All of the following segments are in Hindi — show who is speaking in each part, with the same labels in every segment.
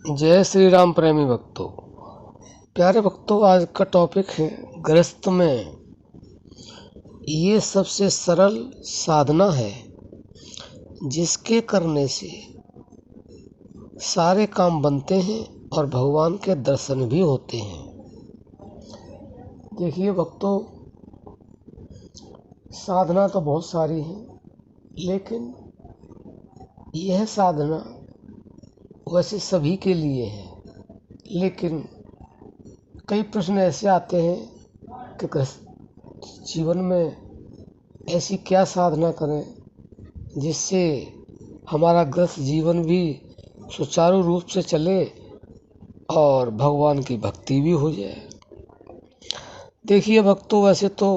Speaker 1: जय श्री राम प्रेमी भक्तों। प्यारे भक्तों, आज का टॉपिक है गृहस्थ में ये सबसे सरल साधना है जिसके करने से सारे काम बनते हैं और भगवान के दर्शन भी होते हैं। देखिए भक्तों, साधना तो बहुत सारी है, लेकिन यह साधना वैसे सभी के लिए है। लेकिन कई प्रश्न ऐसे आते हैं कि गृहस्थ जीवन में ऐसी क्या साधना करें जिससे हमारा गृहस्थ जीवन भी सुचारू रूप से चले और भगवान की भक्ति भी हो जाए। देखिए भक्तों, वैसे तो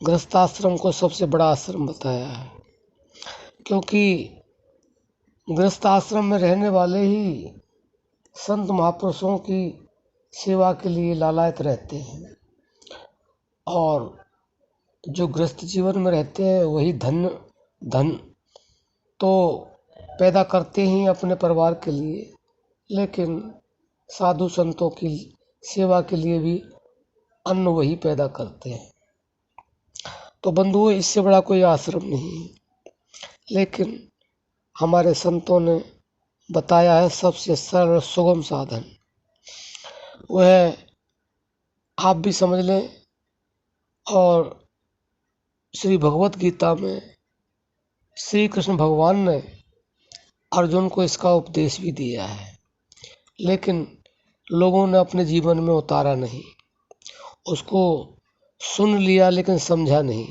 Speaker 1: गृहस्थाश्रम को सबसे बड़ा आश्रम बताया है, क्योंकि गृहस्थाश्रम में रहने वाले ही संत महापुरुषों की सेवा के लिए लालायित रहते हैं, और जो गृहस्थ जीवन में रहते हैं वही धन तो पैदा करते ही अपने परिवार के लिए, लेकिन साधु संतों की सेवा के लिए भी अन्न वही पैदा करते हैं। तो बंधुओं, इससे बड़ा कोई आश्रम नहीं है। लेकिन हमारे संतों ने बताया है सबसे सरल और सुगम साधन, वह आप भी समझ लें। और श्री भगवत गीता में श्री कृष्ण भगवान ने अर्जुन को इसका उपदेश भी दिया है, लेकिन लोगों ने अपने जीवन में उतारा नहीं। उसको सुन लिया लेकिन समझा नहीं।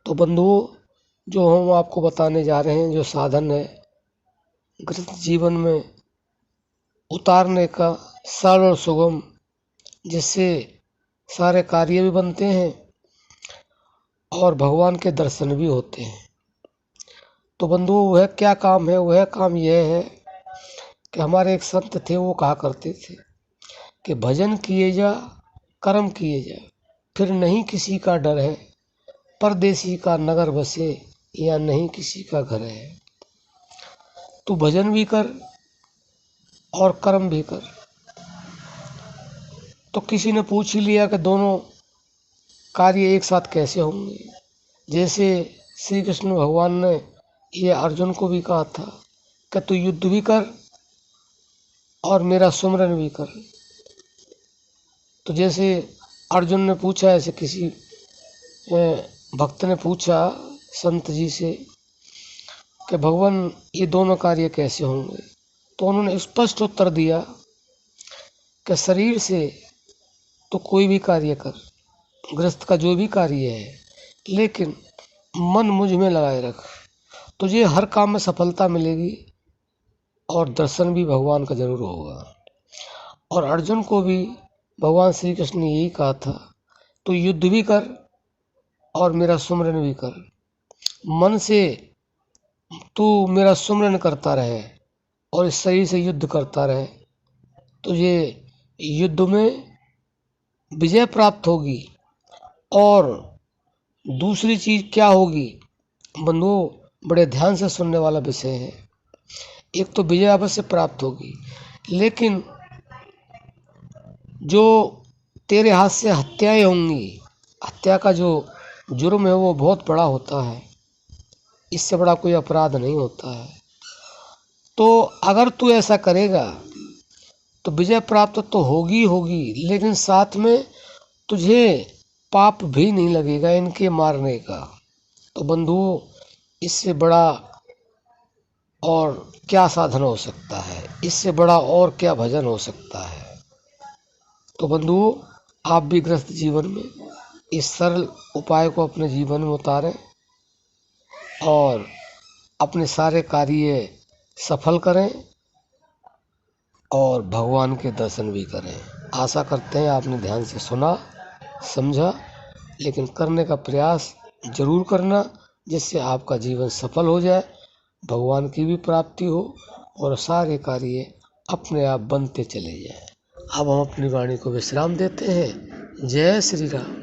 Speaker 1: तो बंधुओं, जो हम आपको बताने जा रहे हैं, जो साधन है गृहस्थ जीवन में उतारने का सरल और सुगम, जिससे सारे कार्य भी बनते हैं और भगवान के दर्शन भी होते हैं। तो बंधुओं, वह क्या काम है? वह काम यह है कि हमारे एक संत थे, वो कहा करते थे कि भजन किए जा, कर्म किए जा, फिर नहीं किसी का डर है, परदेसी का नगर बसे या नहीं किसी का घर है। तू भजन भी कर और कर्म भी कर। तो किसी ने पूछ ही लिया कि दोनों कार्य एक साथ कैसे होंगे। जैसे श्री कृष्ण भगवान ने ये अर्जुन को भी कहा था कि तू युद्ध भी कर और मेरा सुमरन भी कर। तो जैसे अर्जुन ने पूछा, ऐसे किसी भक्त ने पूछा संत जी से कि भगवान ये दोनों कार्य कैसे होंगे, तो उन्होंने स्पष्ट उत्तर दिया कि शरीर से तो कोई भी कार्य कर, गृहस्थ का जो भी कार्य है, लेकिन मन मुझ में लगाए रख, तुझे हर काम में सफलता मिलेगी और दर्शन भी भगवान का जरूर होगा। और अर्जुन को भी भगवान श्री कृष्ण ने यही कहा था, तू युद्ध भी कर और मेरा सुमरन भी कर। मन से तू मेरा सुमरन करता रहे और इस शरीर से युद्ध करता रहे, तुझे युद्ध में विजय प्राप्त होगी। और दूसरी चीज क्या होगी बंधुओं, बड़े ध्यान से सुनने वाला विषय है। एक तो विजय अवश्य प्राप्त होगी, लेकिन जो तेरे हाथ से हत्याएं होंगी, हत्या का जो जुर्म है वो बहुत बड़ा होता है, इससे बड़ा कोई अपराध नहीं होता है। तो अगर तू ऐसा करेगा तो विजय प्राप्त तो होगी होगी, लेकिन साथ में तुझे पाप भी नहीं लगेगा इनके मारने का। तो बंधुओं, इससे बड़ा और क्या साधन हो सकता है, इससे बड़ा और क्या भजन हो सकता है। तो बंधुओं, आप भी गृहस्थ जीवन में इस सरल उपाय को अपने जीवन में उतारें और अपने सारे कार्य सफल करें और भगवान के दर्शन भी करें। आशा करते हैं आपने ध्यान से सुना, समझा, लेकिन करने का प्रयास जरूर करना, जिससे आपका जीवन सफल हो जाए, भगवान की भी प्राप्ति हो और सारे कार्य अपने आप बनते चले जाएं। अब हम अपनी वाणी को विश्राम देते हैं। जय श्री राम।